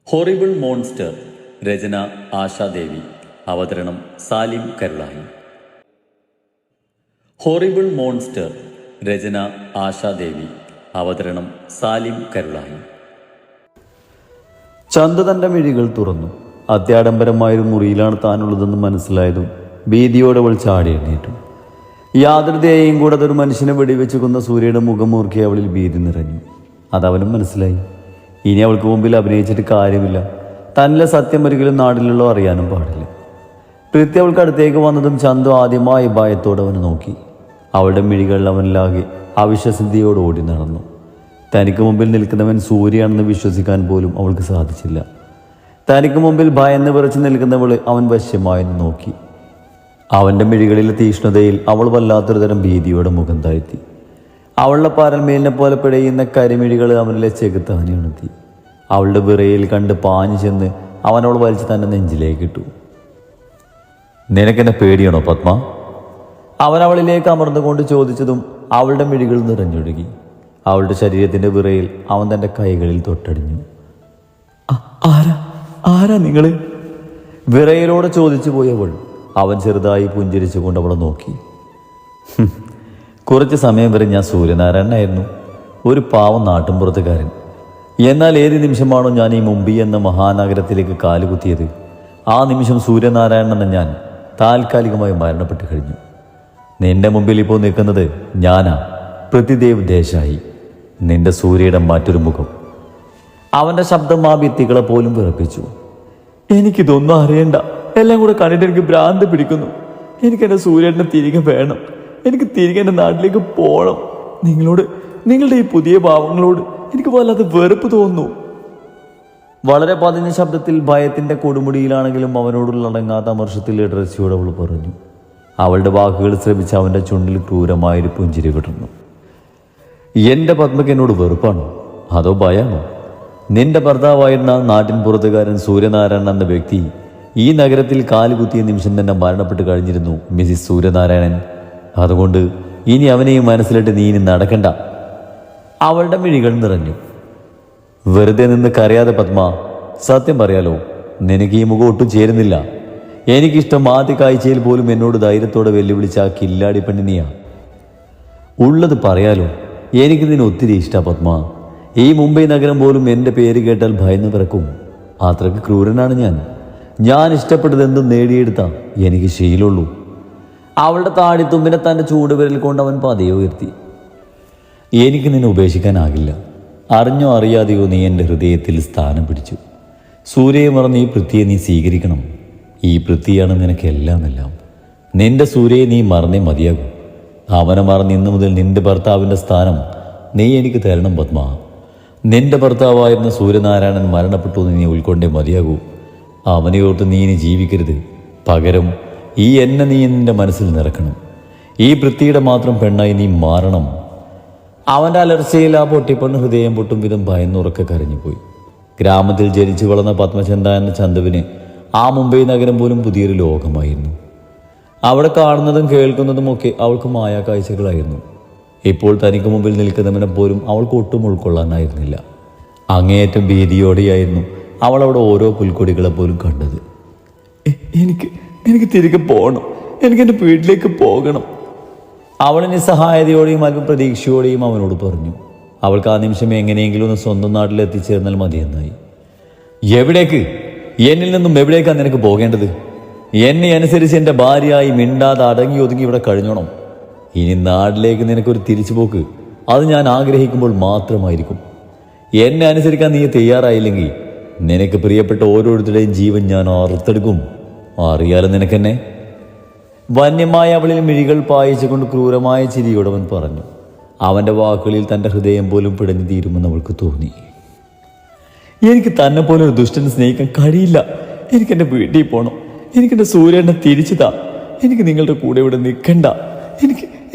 Horrible monster. രചന ആശാദേവി. അവതരണം Salim Karulai. Horrible monster. രചന ആശാദേവി. അവതരണം സാലിം കരുളായി. ചന്തു തൻ്റെ മിഴികൾ തുറന്നു. അത്യാഡംബരമായൊരു മുറിയിലാണ് താനുള്ളതെന്ന് മനസ്സിലായതും ഭീതിയോടെ അവൾ ചാടി എഴുന്നേറ്റു. യാതൊരു ദയയും കൂടെ അതൊരു മനുഷ്യനെ വെടിവെച്ച് കൊന്ന സൂര്യയുടെ മുഖം മൂർക്കി അവളിൽ ഭീതി നിറഞ്ഞു. അതവനും മനസ്സിലായി. ഇനി അവൾക്ക് മുമ്പിൽ അഭിനയിച്ചിട്ട് കാര്യമില്ല. തന്നിലെ സത്യം ഒരിക്കലും നാട്ടിലുള്ള അറിയാനും പാടില്ല. പ്രീതി അവൾക്ക് അടുത്തേക്ക് വന്നതും ചന്തു ആദ്യമായി ഭയത്തോടെ അവനെ നോക്കി. അവളുടെ മിഴികൾ അവനിലാകെ അവിശ്വസതയോട് ഓടി നടന്നു. തനിക്ക് മുമ്പിൽ നിൽക്കുന്നവൻ സൂര്യയാണെന്ന് വിശ്വസിക്കാൻ പോലും അവൾക്ക് സാധിച്ചില്ല. തനിക്ക് മുമ്പിൽ ഭയന്ന് വിറച്ച് നിൽക്കുന്നവളെ അവൻ വശ്യമായെന്ന് നോക്കി. അവൻ്റെ മിഴികളിലെ തീഷ്ണതയിൽ അവൾ വല്ലാത്തൊരു തരം ഭീതിയോടെ മുഖം താഴ്ത്തി. അവളുടെ പരൽമേലിനെ പോലെ പിടയുന്ന കരിമിഴികൾ അവനിലെ ചെകുത്താനി ഉണർത്തി. അവളുടെ വിറയിൽ കണ്ട് പാഞ്ഞു ചെന്ന് അവനവൾ വലിച്ച് തൻ്റെ നെഞ്ചിലേക്ക് ഇട്ടു. നിനക്കെന്നെ പേടിയാണോ പത്മ? അവൻ അവളിലേക്ക് അമർന്നുകൊണ്ട് ചോദിച്ചതും അവളുടെ മിഴികൾ നിറഞ്ഞൊഴുകി. അവളുടെ ശരീരത്തിൻ്റെ വിറയിൽ അവൻ തൻ്റെ കൈകളിൽ തൊട്ടടിഞ്ഞു. ആരാ നിങ്ങൾ? വിറയിലൂടെ ചോദിച്ചു പോയവൾ. അവൻ ചെറുതായി പുഞ്ചിരിച്ചുകൊണ്ട് അവളെ നോക്കി. കുറച്ച് സമയം വരെ ഞാൻ സൂര്യനാരായണനായിരുന്നു, ഒരു പാവം നാട്ടിൻപുറത്തുകാരൻ. എന്നാൽ ഏത് നിമിഷമാണോ ഞാൻ ഈ മുംബൈ എന്ന മഹാനഗരത്തിലേക്ക് കാലുകുത്തിയത്, ആ നിമിഷം സൂര്യനാരായണൻ എന്ന ഞാൻ താൽക്കാലികമായി മരണപ്പെട്ടു കഴിഞ്ഞു. നിന്റെ മുമ്പിൽ ഇപ്പോൾ നിൽക്കുന്നത് ഞാനാ, പ്രതിദേവ് ദേശായി, നിന്റെ സൂര്യയുടെ മറ്റൊരു മുഖം. അവൻ്റെ ശബ്ദം ആ ഭിത്തികളെ പോലും വിറപ്പിച്ചു. എനിക്കിതൊന്നും അറിയണ്ട, എല്ലാം കൂടെ കണ്ടിട്ട് എനിക്ക് ഭ്രാന്ത് പിടിക്കുന്നു. എനിക്കെൻ്റെ സൂര്യനെ തിരികെ വേണം. എനിക്ക് തിരികെ എൻ്റെ നാട്ടിലേക്ക് പോകണം. നിങ്ങളുടെ ഈ പുതിയ ഭാവങ്ങളോട് എനിക്ക് വല്ലാതെ വെറുപ്പ് തോന്നുന്നു. വളരെ പതിഞ്ഞ ശബ്ദത്തിൽ ഭയത്തിൻ്റെ കൊടുമുടിയിലാണെങ്കിലും അവനോടുള്ള അടങ്ങാത്ത അമർഷത്തിൽ ഇടർച്ചയോട് അവൾ പറഞ്ഞു. അവളുടെ വാക്കുകൾ ശ്രമിച്ച് അവൻ്റെ ചുണ്ടിൽ ക്രൂരമായൊരു പുഞ്ചിരി വിടർന്നു. എൻ്റെ പത്മക്ക് എന്നോട് വെറുപ്പാണോ അതോ ഭയമാണോ? നിന്റെ ഭർത്താവായിരുന്ന നാട്ടിൻ പുറത്തുകാരൻ സൂര്യനാരായണൻ എന്ന വ്യക്തി ഈ നഗരത്തിൽ കാലുകുത്തിയ നിമിഷം തന്നെ മരണപ്പെട്ട് കഴിഞ്ഞിരുന്നു, മിസ്സിസ് സൂര്യനാരായണൻ. അതുകൊണ്ട് ഇനി അവനെയും മനസ്സിലിട്ട് നീ ഇനി നടക്കണ്ട. അവളുടെ മിഴികൾ നിറഞ്ഞു. വെറുതെ നിന്ന് കരയാതെ പത്മ, സത്യം പറയാലോ, നിനക്ക് ഈ മുഖം ഒട്ടും ചേരുന്നില്ല. എനിക്കിഷ്ടം ആദ്യ കാഴ്ചയിൽ പോലും എന്നോട് ധൈര്യത്തോടെ വെല്ലുവിളിച്ച ആ കില്ലാടി പെണ്ണിനെയാ. ഉള്ളത് പറയാലോ, എനിക്ക് നിന്നെ ഒത്തിരി ഇഷ്ടമാണ് പത്മ. ഈ മുംബൈ നഗരം പോലും എൻ്റെ പേര് കേട്ടാൽ ഭയന്ന് പിറക്കും. അത്രയ്ക്ക് ക്രൂരനാണ് ഞാൻ ഇഷ്ടപ്പെട്ടതെന്തും നേടിയെടുത്താ എനിക്ക് ശീലമുള്ളൂ. അവളുടെ താടിത്തുമ്പിനെ തൻ്റെ ചൂടുവിരൽ കൊണ്ട് അവൻ പതിയെ ഉയർത്തി. എനിക്ക് നിന്നെ ഉപേക്ഷിക്കാനാകില്ല. അറിഞ്ഞോ അറിയാതെയോ നീ എൻ്റെ ഹൃദയത്തിൽ സ്ഥാനം പിടിച്ചു. സൂര്യയെ മറന്ന് ഈ പൃഥ്വിയെ നീ സ്വീകരിക്കണം. ഈ പൃഥ്വിയാണ് നിനക്ക് എല്ലാം. നിന്റെ സൂര്യയെ നീ മറന്നേ മതിയാകും. അവനെ മറന്ന് ഇന്നു മുതൽ നിന്റെ ഭർത്താവിൻ്റെ സ്ഥാനം നീ എനിക്ക് തരണം പത്മ. നിന്റെ ഭർത്താവായിരുന്ന സൂര്യനാരായണൻ മരണപ്പെട്ടു എന്ന് നീ ഉൾക്കൊണ്ടേ മതിയാകൂ. അവനെ ഓർത്ത് നീ ഇനി ജീവിക്കരുത്. പകരം ഈ എന്നെ നീ നിന്റെ മനസ്സിൽ നിറക്കണം. ഈ പൃഥ്വിയുടെ മാത്രം പെണ്ണായി നീ മാറണം. അവൻ്റെ അലർച്ചയിൽ ആ പൊട്ടിപ്പണ്ണ് ഹൃദയം പൊട്ടും വിധം ഭയന്നുറക്കെ കരഞ്ഞുപോയി. ഗ്രാമത്തിൽ ജനിച്ചു വളർന്ന പത്മചന്ദ എന്ന ചന്തുവിന് ആ മുംബൈ നഗരം പോലും പുതിയൊരു ലോകമായിരുന്നു. അവിടെ കാണുന്നതും കേൾക്കുന്നതും ഒക്കെ അവൾക്ക് മായാ കാഴ്ചകളായിരുന്നു. ഇപ്പോൾ തനിക്ക് മുമ്പിൽ നിൽക്കുന്നവനെ പോലും അവൾക്ക് ഒട്ടും ഉൾക്കൊള്ളാനായിരുന്നില്ല. അങ്ങേയറ്റം ഭീതിയോടെയായിരുന്നു അവൾ അവിടെ ഓരോ പുൽക്കൊടികളെ പോലും കണ്ടത്. എനിക്ക് തിരികെ പോകണം. എനിക്കെൻ്റെ വീട്ടിലേക്ക് പോകണം. അവൾ നിസ്സഹായതയോടെയും അല്പം പ്രതീക്ഷയോടെയും അവനോട് പറഞ്ഞു. അവൾക്ക് ആ നിമിഷം എങ്ങനെയെങ്കിലും ഒന്ന് സ്വന്തം നാട്ടിൽ എത്തിച്ചേർന്നാൽ മതിയെന്നായി. എവിടേക്ക്? എന്നിൽ നിന്നും എവിടേക്കാണ് നിനക്ക് പോകേണ്ടത്? എന്നെ അനുസരിച്ച് എൻ്റെ ഭാര്യയായി മിണ്ടാതെ അടങ്ങി ഒതുങ്ങി ഇവിടെ കഴിഞ്ഞോണം. ഇനി നാട്ടിലേക്ക് നിനക്കൊരു തിരിച്ചുപോക്ക് അത് ഞാൻ ആഗ്രഹിക്കുമ്പോൾ മാത്രമായിരിക്കും. എന്നെ അനുസരിക്കാൻ നീ തയ്യാറായില്ലെങ്കിൽ നിനക്ക് പ്രിയപ്പെട്ട ഓരോരുത്തരുടെയും ജീവൻ ഞാൻ അറുത്തെടുക്കും. അറിയാലോ നിനക്കെന്നെ. വന്യമായ അവളിൽ മിഴികൾ പായിച്ചുകൊണ്ട് ക്രൂരമായ ചിരിയോടവൻ പറഞ്ഞു. അവൻ്റെ വാക്കുകളിൽ തൻ്റെ ഹൃദയം പോലും പിടഞ്ഞു തീരുമെന്ന് അവൾക്ക് തോന്നി. എനിക്ക് തന്നെ പോലെ ഒരു ദുഷ്ടനെ സ്നേഹിക്കാൻ കഴിയില്ല. എനിക്കെൻ്റെ വീട്ടിൽ പോകണം. എനിക്കെൻ്റെ സൂര്യനെ തിരിച്ചു താ. എനിക്ക് നിങ്ങളുടെ കൂടെ ഇവിടെ നിൽക്കണ്ട.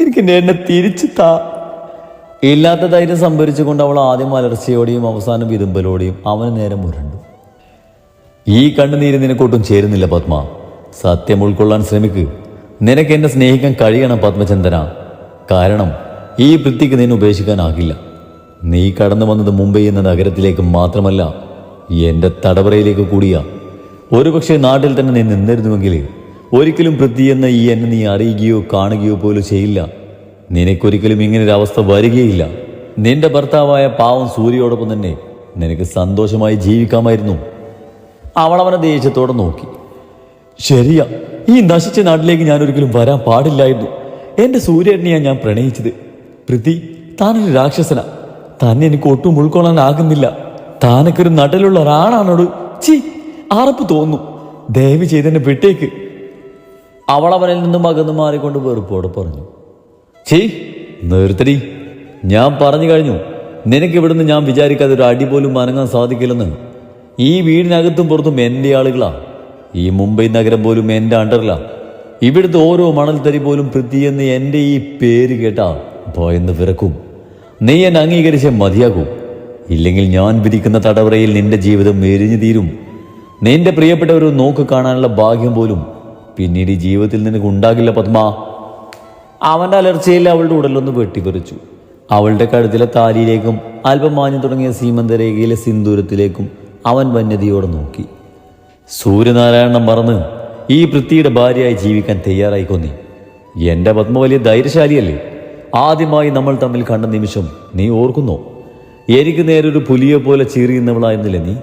എനിക്ക് എന്നെ തിരിച്ചു താ. ഇല്ലാത്ത ധൈര്യം സംഭരിച്ചുകൊണ്ട് അവൾ ആദ്യം അലർച്ചയോടെയും അവസാനം വിതുമ്പലോടെയും അവന് നേരെ മുരണ്ടു. ഈ കണ്ണുനീര് നിനക്കൊട്ടും ചേരുന്നില്ല പത്മ. സത്യം ഉൾക്കൊള്ളാൻ ശ്രമിക്ക്. നിനക്ക് എന്നെ സ്നേഹിക്കാൻ കഴിയണം പത്മചന്ദന. കാരണം ഈ പൃഥ്വിക്ക് നിന്നെ ഉപേക്ഷിക്കാനാകില്ല. നീ കടന്നു വന്നത് മുംബൈ എന്ന നഗരത്തിലേക്ക് മാത്രമല്ല, എൻ്റെ തടവറയിലേക്ക് കൂടിയാ. ഒരുപക്ഷെ നാട്ടിൽ തന്നെ നീ നിന്നിരുന്നുവെങ്കിൽ ഒരിക്കലും പൃഥ്വി എന്ന ഈ എന്നെ നീ അറിയുകയോ കാണുകയോ പോലും ചെയ്യില്ല. നിനക്കൊരിക്കലും ഇങ്ങനൊരു അവസ്ഥ വരികയില്ല. നിന്റെ ഭർത്താവായ പാവം സൂര്യയോടൊപ്പം തന്നെ നിനക്ക് സന്തോഷമായി ജീവിക്കാമായിരുന്നു. അവൾ അവനെ ദേഷ്യത്തോടെ നോക്കി. ശരിയാ, ഈ നശിച്ച നാട്ടിലേക്ക് ഞാൻ ഒരിക്കലും വരാൻ പാടില്ലായിരുന്നു. എൻ്റെ സൂര്യേട്ടനെയാണ് ഞാൻ പ്രണയിച്ചത്. പൃഥ്വി, താനൊരു രാക്ഷസനാ. തന്നെ എനിക്ക് ഒട്ടും ഉൾക്കൊള്ളാനാകുന്നില്ല. താനൊക്കെ ഒരു നട്ടിലുള്ള ഒരാളാണോട്. ചീ, അറപ്പ് തോന്നുന്നു. ദയവ് ചെയ്തെന്നെ വിട്ടേക്ക്. അവൾ അവനിൽ നിന്നും അകന്നു മാറിക്കൊണ്ട് വെറുപ്പോടെ പറഞ്ഞു. ചീ, നിർത്തടി. ഞാൻ പറഞ്ഞു കഴിഞ്ഞു, നിനക്ക് ഇവിടുന്ന് ഞാൻ വിചാരിക്കാതെ ഒരു അടി പോലും അനങ്ങാൻ സാധിക്കില്ലെന്ന്. ഈ വീടിനകത്തും പുറത്തും എൻ്റെ ആളുകളാ. ഈ മുംബൈ നഗരം പോലും എൻ്റെ അണ്ടറിലാ. ഇവിടുത്തെ ഓരോ മണൽത്തരി പോലും പൃഥ്വി എന്ന് എൻ്റെ ഈ പേര് കേട്ടാ ഭയന്ന് വിറക്കും. നീ എന്നെ അംഗീകരിച്ചേ മതിയാകൂ. ഇല്ലെങ്കിൽ ഞാൻ വിധിക്കുന്ന തടവറയിൽ നിന്റെ ജീവിതം എരിഞ്ഞു തീരും. നിന്റെ പ്രിയപ്പെട്ട ഒരു നോക്ക് കാണാനുള്ള ഭാഗ്യം പോലും പിന്നീട് ഈ ജീവിതത്തിൽ നിനക്ക് ഉണ്ടാകില്ല പത്മ. അവൻ്റെ അലർച്ചയിൽ അവളുടെ ഉടലൊന്ന് വെട്ടിപ്പറിച്ചു. അവളുടെ കഴുത്തിലെ താലിയിലേക്കും അല്പം മാഞ്ഞു തുടങ്ങിയ സീമന്തരേഖയിലെ സിന്ദൂരത്തിലേക്കും അവൻ വന്യതയോടെ നോക്കി. സൂര്യനാരായണൻ മറന്ന് ഈ പൃഥ്വിയുടെ ഭാര്യയായി ജീവിക്കാൻ തയ്യാറായിക്കോ നീ. എൻ്റെ പത്മ വലിയ ധൈര്യശാലിയല്ലേ? ആദ്യമായി നമ്മൾ തമ്മിൽ കണ്ട നിമിഷം നീ ഓർക്കുന്നോ? എനിക്ക് നേരൊരു പുലിയെ പോലെ ചീറിയുന്നവളായിരുന്നില്ലേ നീ?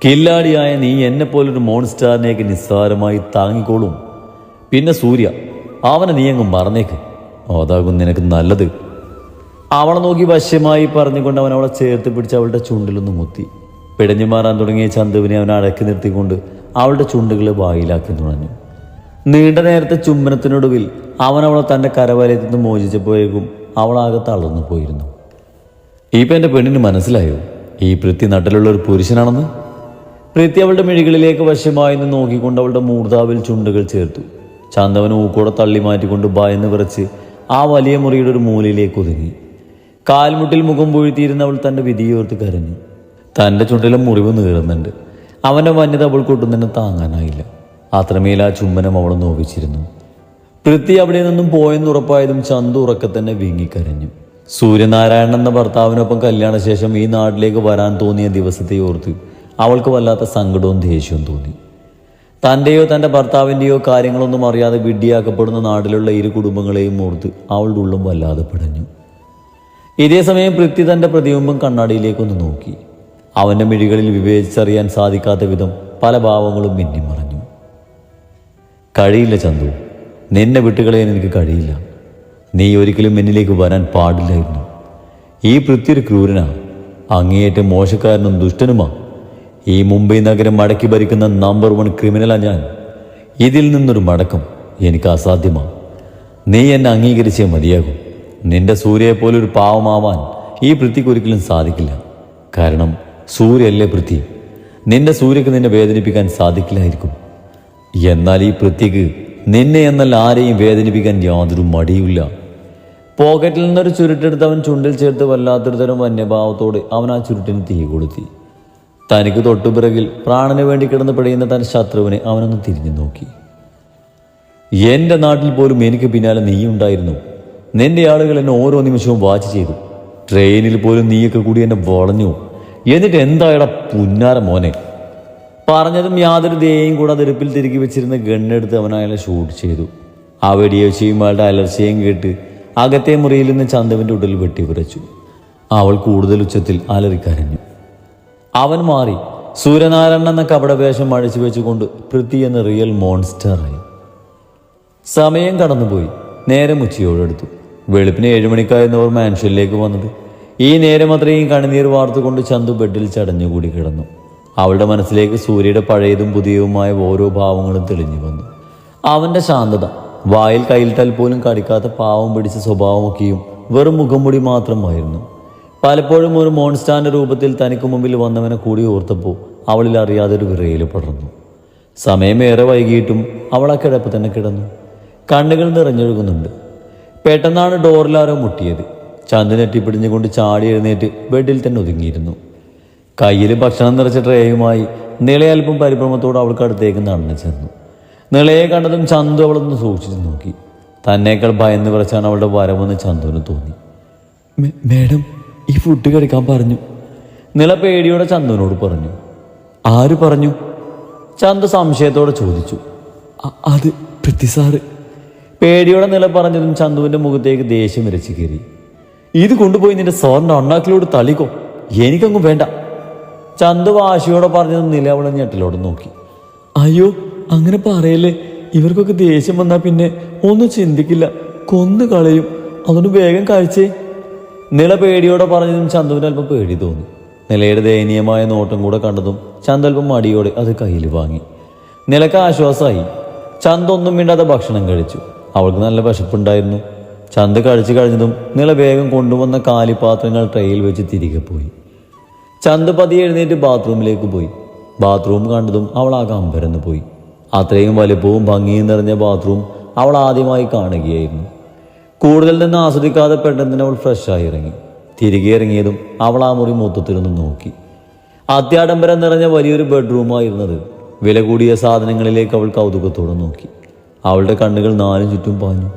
കില്ലാടിയായ നീ എന്നെപ്പോലൊരു മോൺസ്റ്റാറിനേക്ക് നിസ്സാരമായി താങ്ങിക്കോളും. പിന്നെ സൂര്യ, അവനെ നീ അങ്ങ് മറന്നേക്ക്. അതാകും നിനക്ക് നല്ലത്. അവളെ നോക്കി വശ്യമായി പറഞ്ഞുകൊണ്ട് അവൻ അവളെ ചേർത്ത് പിടിച്ച് അവളുടെ ചുണ്ടിലൊന്ന് മുത്തി. പിടഞ്ഞു മാറാൻ തുടങ്ങിയ ചന്തുവിനെ അവൻ അടക്കി നിർത്തിക്കൊണ്ട് അവളുടെ ചുണ്ടുകളെ വായിലാക്കി തുണഞ്ഞു. നീണ്ട നേരത്തെ ചുംബനത്തിനൊടുവിൽ അവൻ അവളെ തൻ്റെ കരവലയത്തിൽ നിന്ന് മോചിച്ചപ്പോഴേക്കും അവളാകെ തളർന്നു പോയിരുന്നു. ഇപ്പം എൻ്റെ പെണ്ണിന് മനസ്സിലായോ ഈ പൃഥ്വി നട്ടിലുള്ള ഒരു പുരുഷനാണെന്ന്? പൃഥ്വി അവളുടെ മിഴികളിലേക്ക് വശ്യമായി നിന്ന് നോക്കിക്കൊണ്ട് അവളുടെ മൂർധാവിൽ ചുണ്ടുകൾ ചേർത്തു. ചന്തവന് ഊക്കോടെ തള്ളി മാറ്റിക്കൊണ്ട് ഭയന്ന് വിറച്ച് ആ വലിയ മുറിയുടെ ഒരു മൂലയിലേക്ക് ഒതുങ്ങി. കാൽമുട്ടിൽ മുഖം പൊഴുത്തിയിരുന്നവൾ തൻ്റെ വിധിയോർത്ത് കരഞ്ഞു. തൻ്റെ ചുണ്ടിലും മുറിവ് നീറുന്നുണ്ട്. അവൻ്റെ വന്യത അവൾക്കൊട്ടും തന്നെ താങ്ങാനായില്ല. അത്രമേൽ ആ ചുംബനം അവളെ നോവിച്ചിരുന്നു. പൃഥ്വി അവിടെ നിന്നും പോയെന്നുറപ്പായതും ചന്തു ഉറക്കെ തന്നെ വീങ്ങിക്കരഞ്ഞു. സൂര്യനാരായണൻ എന്ന ഭർത്താവിനൊപ്പം കല്യാണശേഷം ഈ നാട്ടിലേക്ക് വരാൻ തോന്നിയ ദിവസത്തെ ഓർത്ത് അവൾക്ക് വല്ലാത്ത സങ്കടവും ദേഷ്യവും തോന്നി. തൻ്റെയോ തൻ്റെ ഭർത്താവിൻ്റെയോ കാര്യങ്ങളൊന്നും അറിയാതെ വിഡ്ഢിയാക്കപ്പെടുന്ന നാട്ടിലുള്ള ഇരു കുടുംബങ്ങളെയും ഓർത്ത് അവളുടെ ഉള്ളും വല്ലാതെ പിടഞ്ഞു. ഇതേ സമയം പൃഥ്വി തൻ്റെ പ്രതിബിംബം കണ്ണാടിയിലേക്കൊന്ന് നോക്കി. അവൻ്റെ മിഴികളിൽ വിവേചിച്ചറിയാൻ സാധിക്കാത്ത വിധം പല ഭാവങ്ങളും മിന്നിമറഞ്ഞു. കഴിയില്ല ചന്തു, നിന്നെ വിട്ടുകളയാൻ എനിക്ക് കഴിയില്ല. നീ ഒരിക്കലും എന്നിലേക്ക് വരാൻ പാടില്ലായിരുന്നു. ഈ പൃഥ്വി ഒരു ക്രൂരനാ, അങ്ങേയറ്റം മോശക്കാരനും ദുഷ്ടനുമാ. ഈ മുംബൈ നഗരം മടക്കി ഭരിക്കുന്ന നമ്പർ 1 ക്രിമിനലാ ഞാൻ. ഇതിൽ നിന്നൊരു മടക്കം എനിക്ക് അസാധ്യമാണ്. നീ എന്നെ അംഗീകരിച്ചേ മതിയാകും. നിന്റെ സൂര്യയെപ്പോലൊരു പാവമാവാൻ ഈ പൃഥ്വിക്ക് ഒരിക്കലും സാധിക്കില്ല. കാരണം സൂര്യല്ലേ പൃഥ്വി. നിന്റെ സൂര്യക്ക് നിന്നെ വേദനിപ്പിക്കാൻ സാധിക്കില്ലായിരിക്കും. എന്നാൽ ഈ പൃഥ്വിക്ക് നിന്നെ എന്നല്ല ആരെയും വേദനിപ്പിക്കാൻ യാതൊരു മടിയുമില്ല. പോക്കറ്റിൽ നിന്നൊരു ചുരുട്ടെടുത്ത് അവൻ ചുണ്ടിൽ ചേർത്ത് വല്ലാത്തൊരു തരം വന്യഭാവത്തോടെ അവൻ ആ ചുരുട്ടിന് തീ കൊളുത്തി. തനിക്ക് തൊട്ടുപിറകിൽ പ്രാണന് വേണ്ടി കിടന്ന് പിടയുന്ന തൻ്റെ ശത്രുവിനെ അവനൊന്ന് തിരിഞ്ഞു നോക്കി. എൻ്റെ നാട്ടിൽ പോലും എനിക്ക് പിന്നാലെ നീയുണ്ടായിരുന്നു. നിന്റെ ആളുകൾ എന്നെ ഓരോ നിമിഷവും വാച്ച് ചെയ്തു. ട്രെയിനിൽ പോലും നീയൊക്കെ കൂടി എന്നെ വളഞ്ഞു. എന്നിട്ട് എന്തായടാ പുന്നാര മോനെ? പറഞ്ഞതും യാതൊരു ദേയും കൂടെ അതിരിപ്പിൽ തിരികെ വെച്ചിരുന്ന ഗണ്ണെടുത്ത് അവൻ അയാളെ ഷൂട്ട് ചെയ്തു. ആ വെടിയൊച്ചയും അയാളുടെ അലർച്ചയും കേട്ട് അകത്തെ മുറിയിൽ നിന്ന് ചന്തുവിൻ്റെ ഉടൽ വെട്ടിവിറച്ചു. അവൾ കൂടുതൽ ഉച്ചത്തിൽ അലറിക്കരഞ്ഞു. അവൻ മാറി സൂര്യനാരായണൻ എന്ന കപടവേഷം അഴിച്ചു വെച്ചുകൊണ്ട് പൃഥ്വി എന്ന റിയൽ മോൺസ്റ്ററായി. സമയം കടന്നുപോയി. നേരം ഉച്ചയോടെടുത്തു. വെളുപ്പിന് 7 മണിക്കായിരുന്നവർ മാൻഷനിലേക്ക് വന്നത്. ഈ നേരം അത്രയും കണ്ണുനീർ വാർത്തുകൊണ്ട് ചന്തു ബെഡിൽ ചടഞ്ഞുകൂടി കിടന്നു. അവളുടെ മനസ്സിലേക്ക് സൂര്യയുടെ പഴയതും പുതിയതുമായ ഓരോ ഭാവങ്ങളും തെളിഞ്ഞു വന്നു. അവൻ്റെ ശാന്തത, വായിൽ കയ്യിൽട്ടാൽ പോലും കടിക്കാത്ത പാവം പിടിച്ച സ്വഭാവമൊക്കെയും വെറും മുഖംമുടി മാത്രമായിരുന്നു. പലപ്പോഴും ഒരു മോൺസ്റ്റാറിൻ്റെ രൂപത്തിൽ തനിക്ക് മുമ്പിൽ വന്നവനെ കൂടി ഓർത്തപ്പോൾ അവളിൽ അറിയാതെ ഒരു വിറയിൽ പടർന്നു. സമയമേറെ വൈകിയിട്ടും അവൾ ആ കിടപ്പ് തന്നെ കിടന്നു. കണ്ണുകൾ നിറഞ്ഞൊഴുകുന്നുണ്ട്. പെട്ടെന്നാണ് ഡോറിലാരോ മുട്ടിയത്. ചന്തു നെറ്റിപ്പിടിഞ്ഞുകൊണ്ട് ചാടി എഴുന്നേറ്റ് ബെഡിൽ തന്നെ ഒതുങ്ങിയിരുന്നു. കയ്യിൽ ഭക്ഷണം നിറച്ച ട്രേയുമായി നിളയെ അല്പം പരിഭ്രമത്തോടെ അവൾക്ക് അടുത്തേക്ക് നടന്നു ചെന്നു. നിളയെ കണ്ടതും ചന്തു അവളൊന്ന് സൂക്ഷിച്ചു നോക്കി. തന്നേക്കാൾ ഭയന്ന് വിറച്ചാണ് അവളുടെ വരവെന്ന് ചന്തുവിന് തോന്നി. മേഡം, ഈ ഫുഡ് കഴിക്കാൻ പറഞ്ഞു. നിള പേടിയോടെ ചന്തുവിനോട് പറഞ്ഞു. ആര് പറഞ്ഞു? ചന്തു സംശയത്തോടെ ചോദിച്ചു. അത് പൃഥ്വി സാറ്. പേടിയോടെ നില പറഞ്ഞതും ചന്തുവിൻ്റെ മുഖത്തേക്ക് ദേഷ്യം ഇരച്ചു കയറി. ഇത് കൊണ്ടുപോയി നിന്റെ സാറിൻ്റെ അണ്ണാക്കിലോട് തളിക്കോ, എനിക്കങ്ങും വേണ്ട. ചന്തു വാശിയോടെ പറഞ്ഞതും നില അവളെ ഞെട്ടലോടെ നോക്കി. അയ്യോ അങ്ങനെ പറയല്ലേ, ഇവർക്കൊക്കെ ദേഷ്യം വന്നാൽ പിന്നെ ഒന്നും ചിന്തിക്കില്ല, കൊന്നു കളയും, അതുകൊണ്ട് വേഗം കഴിച്ചേ. നില പേടിയോടെ പറഞ്ഞതും ചന്തുവിന് അല്പം പേടി തോന്നി. നിലയുടെ ദയനീയമായ നോട്ടം കൂടെ കണ്ടതും ചന്തു അല്പം മടിയോടെ അത് കയ്യിൽ വാങ്ങി. നിലക്ക് ആശ്വാസമായി. ചന്തു ഒന്നും മിണ്ടാതെ ഭക്ഷണം കഴിച്ചു. അവൾക്ക് നല്ല വിശപ്പുണ്ടായിരുന്നു. ചന്ത് കഴിച്ചു കഴിഞ്ഞതും നില വേഗം കൊണ്ടുവന്ന കാലിപാത്രങ്ങൾ ട്രെയിൽ വെച്ച് തിരികെ പോയി. ചന്ത് പതിയെ എഴുന്നേറ്റ് ബാത്റൂമിലേക്ക് പോയി. ബാത്റൂം കണ്ടതും അവൾ ആകെ അമ്പരന്ന് പോയി. അത്രയും വലുപ്പവും ഭംഗിയും നിറഞ്ഞ ബാത്റൂം അവൾ ആദ്യമായി കാണുകയായിരുന്നു. കൂടുതൽ നിന്ന് ആസ്വദിക്കാതെ പെട്ടെന്ന് അവൾ ഫ്രഷായി ഇറങ്ങി. തിരികെ ഇറങ്ങിയതും അവൾ ആ മുറി മൊത്തത്തിലൊന്ന് നോക്കി. അത്യാഡംബരം നിറഞ്ഞ വലിയൊരു ബെഡ്റൂമായിരുന്നത്. വില കൂടിയ സാധനങ്ങളിലേക്ക് അവൾ കൗതുകത്തോടെ നോക്കി. അവളുടെ കണ്ണുകൾ നാലും ചുറ്റും പാഞ്ഞു.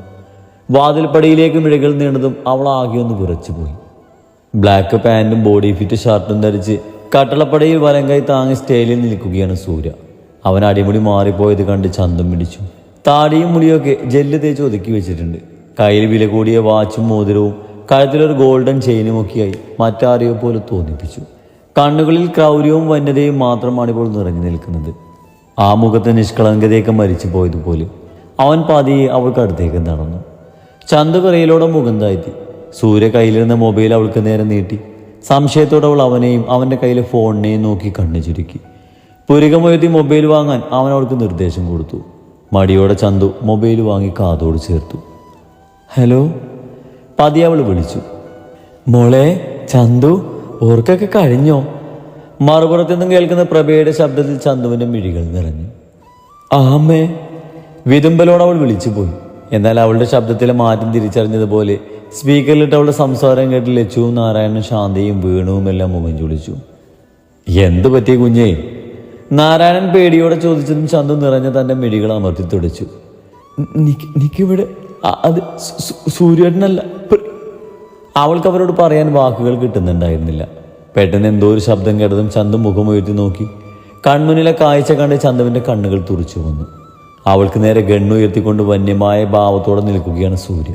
വാതിൽപ്പടിയിലേക്ക് മിഴികൾ നീണ്ടതും അവൾ ആകെ ഒന്ന് വിറച്ചുപോയി. ബ്ലാക്ക് പാൻറ്റും ബോഡി ഫിറ്റ് ഷർട്ടും ധരിച്ച് കട്ടളപ്പടയിൽ വലം കൈ താങ്ങി സ്റ്റൈലിൽ നിൽക്കുകയാണ് സൂര്യ. അവൻ അടിമുടി മാറിപ്പോയത് കണ്ട് ചന്തം പിടിച്ചു. താടിയും മുടിയൊക്കെ ജെല്ല് തേച്ച് ഒതുക്കി വെച്ചിട്ടുണ്ട്. കയ്യിൽ വില കൂടിയ വാച്ചും മോതിരവും കഴുത്തിലൊരു ഗോൾഡൻ ചെയിനുമൊക്കെയായി മറ്റാരെയോ പോലെ തോന്നിപ്പിച്ചു. കണ്ണുകളിൽ ക്രൗര്യവും വന്യതയും മാത്രമാണ് ഇപ്പോൾ നിറഞ്ഞു നിൽക്കുന്നത്. ആ മുഖത്തെ നിഷ്കളങ്കതയൊക്കെ മരിച്ചു പോയതുപോലെ. അവൻ പതിയെ അവൾക്ക് അടുത്തേക്ക് നടന്നു. ചന്തു വിറയിലൂടെ മുഖം താഴ്ത്തി. സൂര്യ കയ്യിലിരുന്ന മൊബൈൽ അവൾക്ക് നേരെ നീട്ടി. സംശയത്തോടെ അവൾ അവനെയും അവൻ്റെ കയ്യിലെ ഫോണിനെയും നോക്കി കണ്ണു ചുരുക്കി. പുരികമുയർത്തി മൊബൈൽ വാങ്ങാൻ അവൻ അവൾക്ക് നിർദ്ദേശം കൊടുത്തു. മടിയോടെ ചന്തു മൊബൈൽ വാങ്ങി കാതോട് ചേർത്തു. ഹലോ, പതിയെ അവൾ വിളിച്ചു. മോളെ ചന്തു, ഓർക്കൊക്കെ കഴിഞ്ഞോ? മറുപുറത്തു നിന്നും കേൾക്കുന്ന പ്രഭയുടെ ശബ്ദത്തിൽ ചന്തുവിൻ്റെ മിഴികൾ നിറഞ്ഞു. ആമേ, വിതുമ്പലോട് അവൾ വിളിച്ചു പോയി. എന്നാൽ അവളുടെ ശബ്ദത്തിലെ മാറ്റം തിരിച്ചറിഞ്ഞതുപോലെ സ്പീക്കറിലിട്ട് അവളുടെ സംസാരം കേട്ട് ലച്ചുവും നാരായണനും ശാന്തയും വീണുവും എല്ലാം മുഖം ചൊളിച്ചു. എന്തു പറ്റിയ കുഞ്ഞേ? നാരായണൻ പേടിയോടെ ചോദിച്ചതും ചന്തു നിറഞ്ഞ തൻ്റെ മിഴികൾ അമർത്തി തുടച്ചു. നിക്കിവിടെ അത് സൂര്യേട്ടനല്ല. അവൾക്ക് അവരോട് പറയാൻ വാക്കുകൾ കിട്ടുന്നുണ്ടായിരുന്നില്ല. പെട്ടെന്ന് എന്തോ ഒരു ശബ്ദം കേട്ടതും ചന്തു മുഖമുയർത്തി നോക്കി. കൺമുന്നിലെ കാഴ്ച കണ്ട് ചന്തുവിൻ്റെ കണ്ണുകൾ തുറച്ചു വന്നു. അവൾക്ക് നേരെ ഗണ്ണുയർത്തിക്കൊണ്ട് വന്യമായ ഭാവത്തോടെ നിൽക്കുകയാണ് സൂര്യ.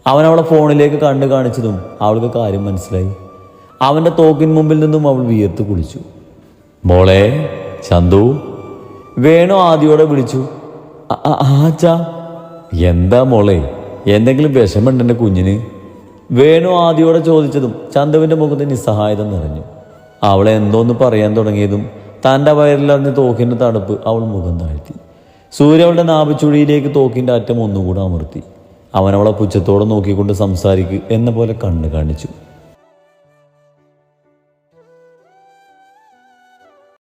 അവൻ അവളെ ഫോണിലേക്ക് കണ്ണു കാണിച്ചതും അവൾക്ക് കാര്യം മനസ്സിലായി. അവൻ്റെ തോക്കിൻ മുമ്പിൽ നിന്നും അവൾ വിയർത്ത് കുളിച്ചു. മോളെ ചന്തു, വേണു ആദ്യോടെ വിളിച്ചു. ആച്ചാ. എന്താ മോളെ, എന്തെങ്കിലും വിഷമുണ്ട് എൻ്റെ കുഞ്ഞിന്? വേണു ആദ്യോടെ ചോദിച്ചതും ചന്തുവിൻ്റെ മുഖത്ത് നിസ്സഹായത നിറഞ്ഞു. അവളെ എന്തോന്ന് പറയാൻ തുടങ്ങിയതും തൻ്റെ വയറിലറിഞ്ഞ തോക്കിൻ്റെ തടുപ്പ് അവൾ മുഖം താഴ്ത്തി. സൂര്യ അവളുടെ നാഭിച്ചുഴിയിലേക്ക് തോക്കിൻ്റെ അറ്റം ഒന്നുകൂടെ അമർത്തി. അവൻ അവളെ പുച്ഛത്തോടെ നോക്കിക്കൊണ്ട് സംസാരിക്കുക എന്ന പോലെ കണ്ണു കാണിച്ചു.